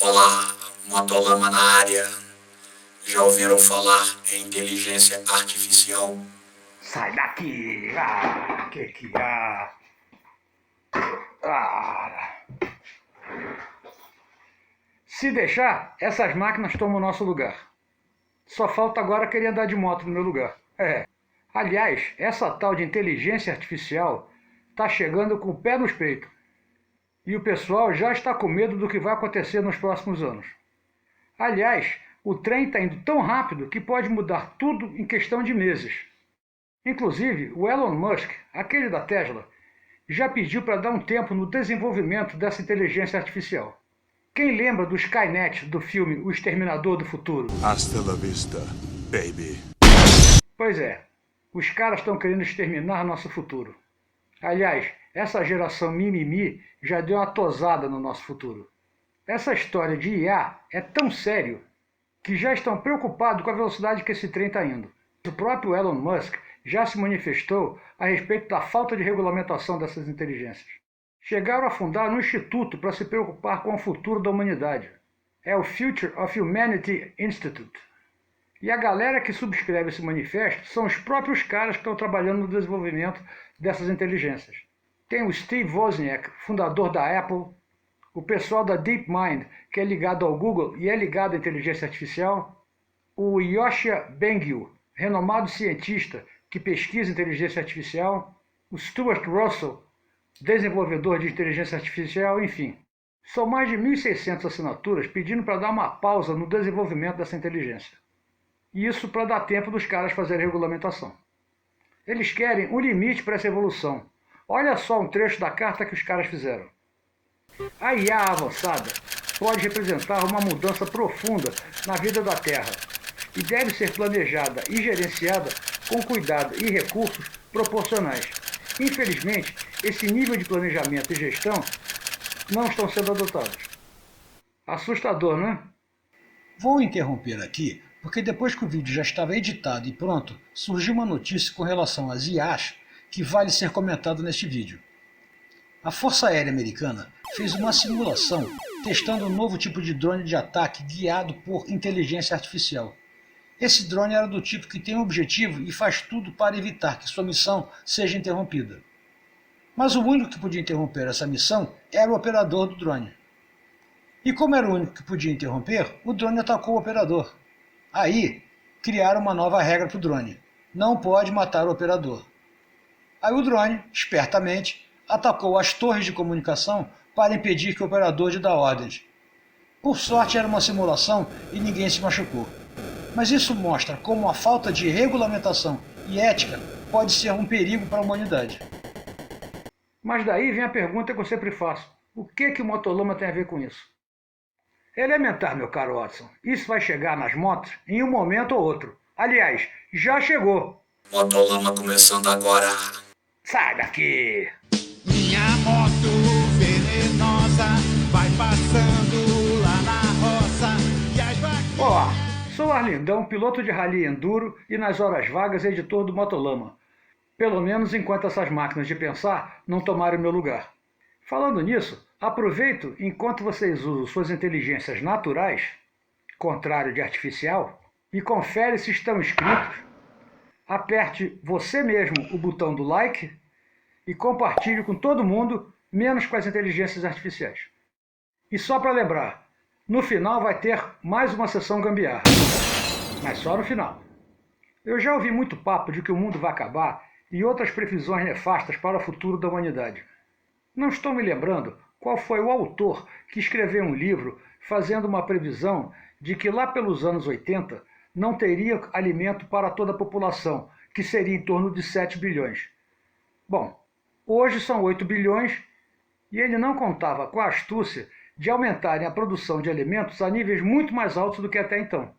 Olá, Motolama na área. Já ouviram falar em inteligência artificial? Sai daqui! Ah, que há? Ah. Se deixar, essas máquinas tomam o nosso lugar. Só falta agora querer andar de moto no meu lugar. Aliás, essa tal de inteligência artificial está chegando com o pé nos peitos. E o pessoal já está com medo do que vai acontecer nos próximos anos. Aliás, o trem está indo tão rápido que pode mudar tudo em questão de meses. Inclusive, o Elon Musk, aquele da Tesla, já pediu para dar um tempo no desenvolvimento dessa inteligência artificial. Quem lembra do Skynet do filme O Exterminador do Futuro? Hasta la vista, baby. Pois é, os caras estão querendo exterminar nosso futuro. Aliás, essa geração mimimi já deu uma tosada no nosso futuro. Essa história de IA é tão sério que já estão preocupados com a velocidade que esse trem está indo. O próprio Elon Musk já se manifestou a respeito da falta de regulamentação dessas inteligências. Chegaram a fundar um instituto para se preocupar com o futuro da humanidade. É o Future of Humanity Institute. E a galera que subscreve esse manifesto são os próprios caras que estão trabalhando no desenvolvimento dessas inteligências. Tem o Steve Wozniak, fundador da Apple, o pessoal da DeepMind, que é ligado ao Google e é ligado à inteligência artificial, o Yoshia Bengio, renomado cientista que pesquisa inteligência artificial, o Stuart Russell, desenvolvedor de inteligência artificial, enfim. São mais de 1.600 assinaturas pedindo para dar uma pausa no desenvolvimento dessa inteligência. Isso para dar tempo dos caras fazerem regulamentação. Eles querem um limite para essa evolução. Olha só um trecho da carta que os caras fizeram. A IA avançada pode representar uma mudança profunda na vida da Terra e deve ser planejada e gerenciada com cuidado e recursos proporcionais. Infelizmente, esse nível de planejamento e gestão não estão sendo adotados. Assustador, não é? Vou interromper aqui, porque depois que o vídeo já estava editado e pronto, surgiu uma notícia com relação às IAs que vale ser comentada neste vídeo. A Força Aérea Americana fez uma simulação testando um novo tipo de drone de ataque guiado por inteligência artificial. Esse drone era do tipo que tem um objetivo e faz tudo para evitar que sua missão seja interrompida. Mas o único que podia interromper essa missão era o operador do drone. E como era o único que podia interromper, o drone atacou o operador. Aí, criaram uma nova regra para o drone. Não pode matar o operador. Aí o drone, espertamente, atacou as torres de comunicação para impedir que o operador de dar ordens. Por sorte era uma simulação e ninguém se machucou. Mas isso mostra como a falta de regulamentação e ética pode ser um perigo para a humanidade. Mas daí vem a pergunta que eu sempre faço. O que o Motolama tem a ver com isso? Elementar, meu caro Watson. Isso vai chegar nas motos em um momento ou outro. Aliás, já chegou. Motolama começando agora. Sai daqui! Minha moto venenosa vai passando lá na roça e as vaquinhas... Olá, sou Arlindão, piloto de rally enduro e nas horas vagas editor do Motolama. Pelo menos enquanto essas máquinas de pensar não tomarem meu lugar. Falando nisso, aproveito enquanto vocês usam suas inteligências naturais, contrário de artificial, e confere se estão inscritos. Aperte você mesmo o botão do like e compartilhe com todo mundo, menos com as inteligências artificiais. E só para lembrar, no final vai ter mais uma sessão gambiarra, mas só no final. Eu já ouvi muito papo de que o mundo vai acabar e outras previsões nefastas para o futuro da humanidade. Não estou me lembrando qual foi o autor que escreveu um livro fazendo uma previsão de que lá pelos anos 80 não teria alimento para toda a população, que seria em torno de 7 bilhões. Bom, hoje são 8 bilhões e ele não contava com a astúcia de aumentarem a produção de alimentos a níveis muito mais altos do que até então.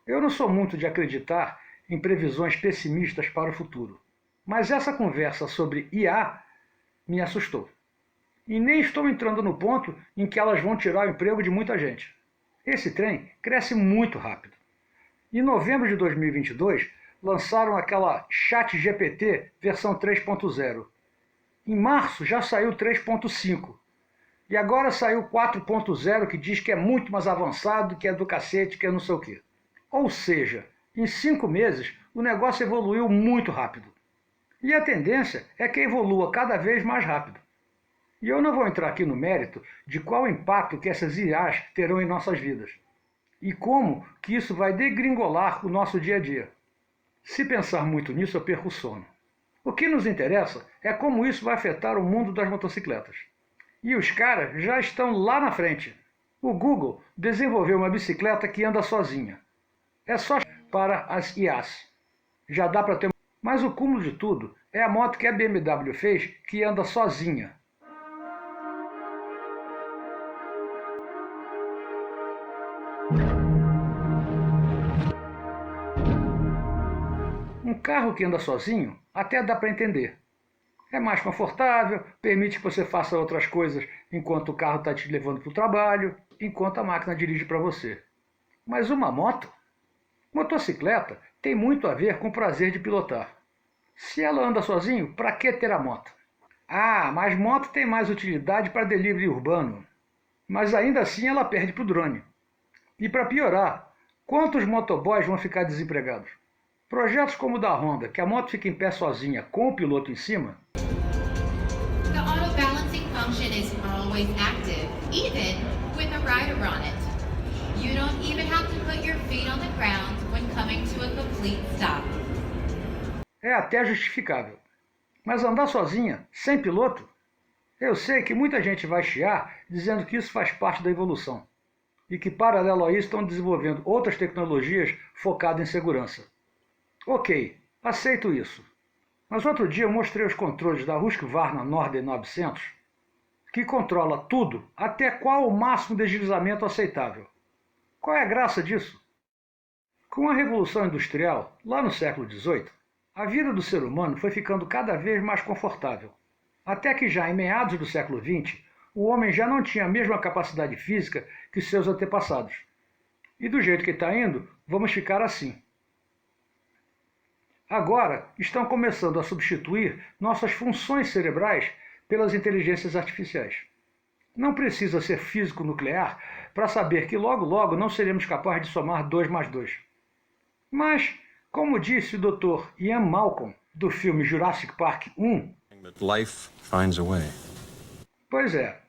Eu não sou muito de acreditar em previsões pessimistas para o futuro, mas essa conversa sobre IA me assustou. E nem estou entrando no ponto em que elas vão tirar o emprego de muita gente. Esse trem cresce muito rápido. Em novembro de 2022, lançaram aquela ChatGPT versão 3.0. Em março já saiu 3.5. E agora saiu 4.0 que diz que é muito mais avançado, que é do cacete, que é não sei o quê. Ou seja, em 5 meses o negócio evoluiu muito rápido. E a tendência é que evolua cada vez mais rápido. E eu não vou entrar aqui no mérito de qual impacto que essas IAs terão em nossas vidas. E como que isso vai degringolar o nosso dia a dia. Se pensar muito nisso, eu perco o sono. O que nos interessa é como isso vai afetar o mundo das motocicletas. E os caras já estão lá na frente. O Google desenvolveu uma bicicleta que anda sozinha. É só para as IAs. Já dá para ter. Mas o cúmulo de tudo é a moto que a BMW fez que anda sozinha. Um carro que anda sozinho até dá para entender. É mais confortável, permite que você faça outras coisas enquanto o carro está te levando para o trabalho, enquanto a máquina dirige para você. Mas uma moto? Motocicleta tem muito a ver com o prazer de pilotar. Se ela anda sozinho, para que ter a moto? Ah, mas moto tem mais utilidade para delivery urbano. Mas ainda assim ela perde para o drone. E para piorar, quantos motoboys vão ficar desempregados? Projetos como o da Honda, que a moto fica em pé sozinha com o piloto em cima. The auto balancing function is always active, even with a rider on it. You don't even have to put your feet on the ground when coming to a complete stop. É até justificável. Mas andar sozinha, sem piloto? Eu sei que muita gente vai chiar dizendo que isso faz parte da evolução. E que paralelo a isso estão desenvolvendo outras tecnologias focadas em segurança. Ok, aceito isso. Mas outro dia eu mostrei os controles da Husqvarna Norden 900, que controla tudo, até qual o máximo de deslizamento aceitável. Qual é a graça disso? Com a Revolução Industrial, lá no século XVIII, a vida do ser humano foi ficando cada vez mais confortável. Até que já em meados do século XX, o homem já não tinha a mesma capacidade física que seus antepassados. E do jeito que está indo, vamos ficar assim. Agora estão começando a substituir nossas funções cerebrais pelas inteligências artificiais. Não precisa ser físico nuclear para saber que logo logo não seremos capazes de somar 2 mais 2. Mas, como disse o Dr. Ian Malcolm, do filme Jurassic Park 1... Life finds a way. Pois é.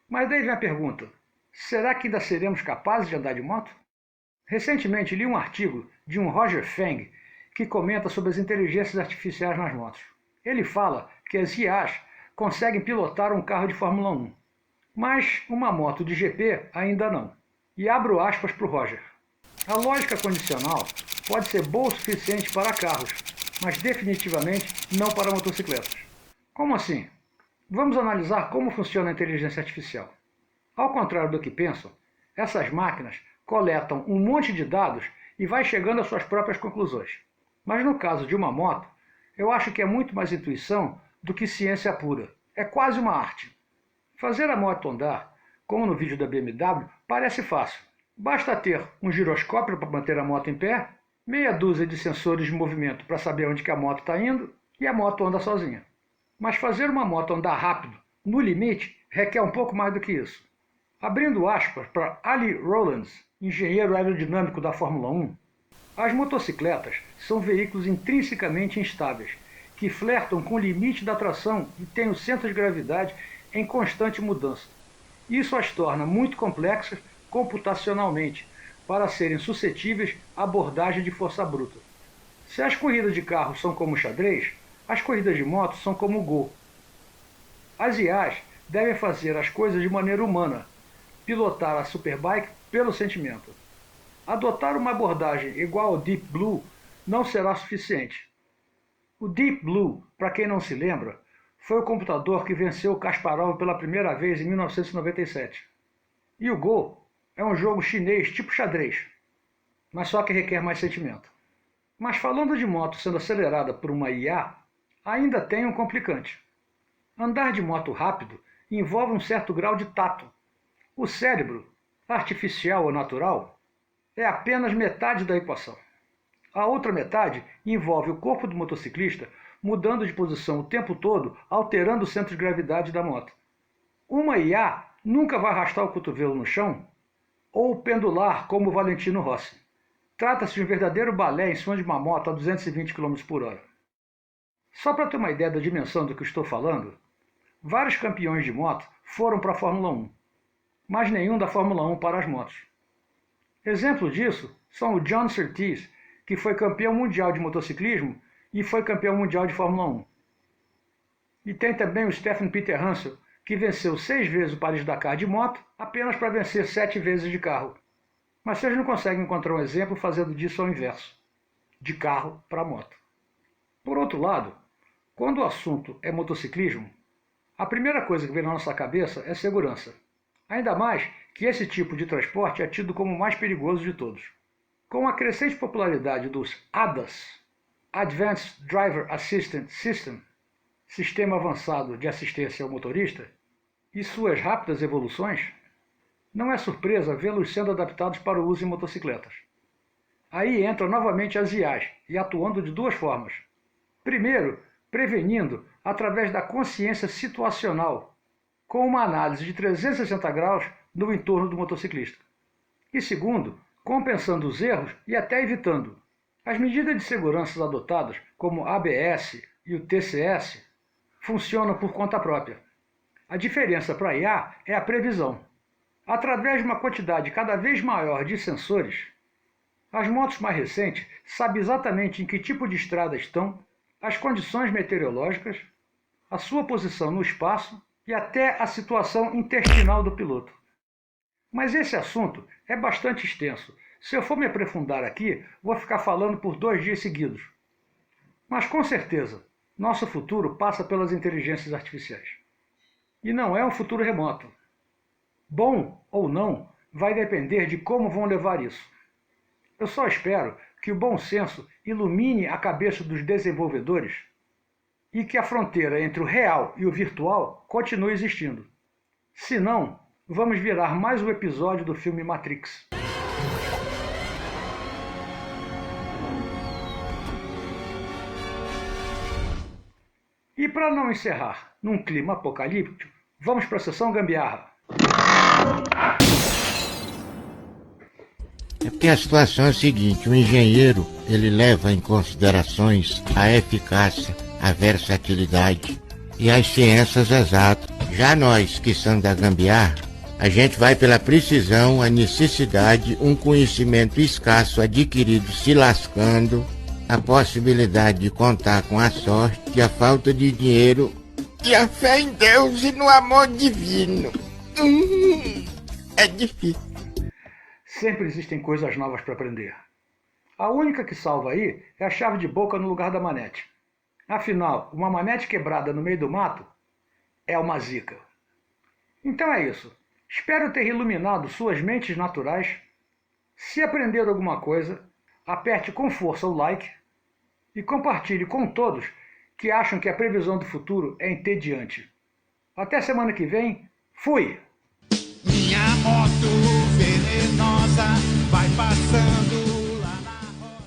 Mas daí vem a pergunta, será que ainda seremos capazes de andar de moto? Recentemente li um artigo de um Roger Feng, que comenta sobre as inteligências artificiais nas motos. Ele fala que as IAs conseguem pilotar um carro de Fórmula 1, mas uma moto de GP ainda não. E abro aspas para o Roger. A lógica condicional pode ser boa o suficiente para carros, mas definitivamente não para motocicletas. Como assim? Vamos analisar como funciona a inteligência artificial. Ao contrário do que pensam, essas máquinas coletam um monte de dados e vai chegando às suas próprias conclusões. Mas no caso de uma moto, eu acho que é muito mais intuição do que ciência pura. É quase uma arte. Fazer a moto andar, como no vídeo da BMW, parece fácil. Basta ter um giroscópio para manter a moto em pé, meia dúzia de sensores de movimento para saber onde que a moto está indo e a moto anda sozinha. Mas fazer uma moto andar rápido, no limite, requer um pouco mais do que isso. Abrindo aspas para Ali Rowlands, engenheiro aerodinâmico da Fórmula 1, as motocicletas são veículos intrinsecamente instáveis, que flertam com o limite da tração e têm o centro de gravidade em constante mudança. Isso as torna muito complexas computacionalmente, para serem suscetíveis à abordagem de força bruta. Se as corridas de carro são como xadrez, as corridas de moto são como Go. As IAs devem fazer as coisas de maneira humana, pilotar a Superbike pelo sentimento. Adotar uma abordagem igual ao Deep Blue não será suficiente. O Deep Blue, para quem não se lembra, foi o computador que venceu o Kasparov pela primeira vez em 1997. E o Go é um jogo chinês tipo xadrez, mas só que requer mais sentimento. Mas falando de moto sendo acelerada por uma IA, ainda tem um complicante. Andar de moto rápido envolve um certo grau de tato. O cérebro, artificial ou natural, é apenas metade da equação. A outra metade envolve o corpo do motociclista mudando de posição o tempo todo, alterando o centro de gravidade da moto. Uma IA nunca vai arrastar o cotovelo no chão ou pendular como o Valentino Rossi. Trata-se de um verdadeiro balé em cima de uma moto a 220 km por hora. Só para ter uma ideia da dimensão do que estou falando, vários campeões de moto foram para a Fórmula 1, mas nenhum da Fórmula 1 para as motos. Exemplo disso são o John Surtees, que foi campeão mundial de motociclismo e foi campeão mundial de Fórmula 1. E tem também o Stefan Peter Hansel, que venceu 6 vezes o Paris-Dakar de moto, apenas para vencer 7 vezes de carro. Mas vocês não conseguem encontrar um exemplo fazendo disso ao inverso, de carro para moto. Por outro lado, quando o assunto é motociclismo, a primeira coisa que vem na nossa cabeça é segurança. Ainda mais que esse tipo de transporte é tido como o mais perigoso de todos. Com a crescente popularidade dos ADAS, Advanced Driver Assistance System, Sistema Avançado de Assistência ao Motorista, e suas rápidas evoluções, não é surpresa vê-los sendo adaptados para o uso em motocicletas. Aí entram novamente as IAs, e atuando de duas formas. Primeiro, prevenindo através da consciência situacional, com uma análise de 360 graus no entorno do motociclista. E segundo, compensando os erros e até evitando. As medidas de segurança adotadas, como o ABS e o TCS, funcionam por conta própria. A diferença para a IA é a previsão. Através de uma quantidade cada vez maior de sensores, as motos mais recentes sabem exatamente em que tipo de estrada estão, as condições meteorológicas, a sua posição no espaço e até a situação intestinal do piloto. Mas esse assunto é bastante extenso. Se eu for me aprofundar aqui, vou ficar falando por 2 dias seguidos. Mas com certeza, nosso futuro passa pelas inteligências artificiais. E não é um futuro remoto. Bom ou não, vai depender de como vão levar isso. Eu só espero que o bom senso ilumine a cabeça dos desenvolvedores e que a fronteira entre o real e o virtual continue existindo. Senão, vamos virar mais um episódio do filme Matrix. E para não encerrar num clima apocalíptico, vamos para a sessão gambiarra. É porque a situação é a seguinte, o engenheiro, ele leva em considerações a eficácia, a versatilidade e as ciências exatas. Já nós, que somos da gambiarra, a gente vai pela precisão, a necessidade, um conhecimento escasso adquirido se lascando, a possibilidade de contar com a sorte, a falta de dinheiro e a fé em Deus e no amor divino. É difícil. Sempre existem coisas novas para aprender. A única que salva aí é a chave de boca no lugar da manete. Afinal, uma manete quebrada no meio do mato é uma zica. Então é isso. Espero ter iluminado suas mentes naturais. Se aprender alguma coisa, aperte com força o like e compartilhe com todos que acham que a previsão do futuro é entediante. Até semana que vem. Fui! Minha moto venenosa vai passando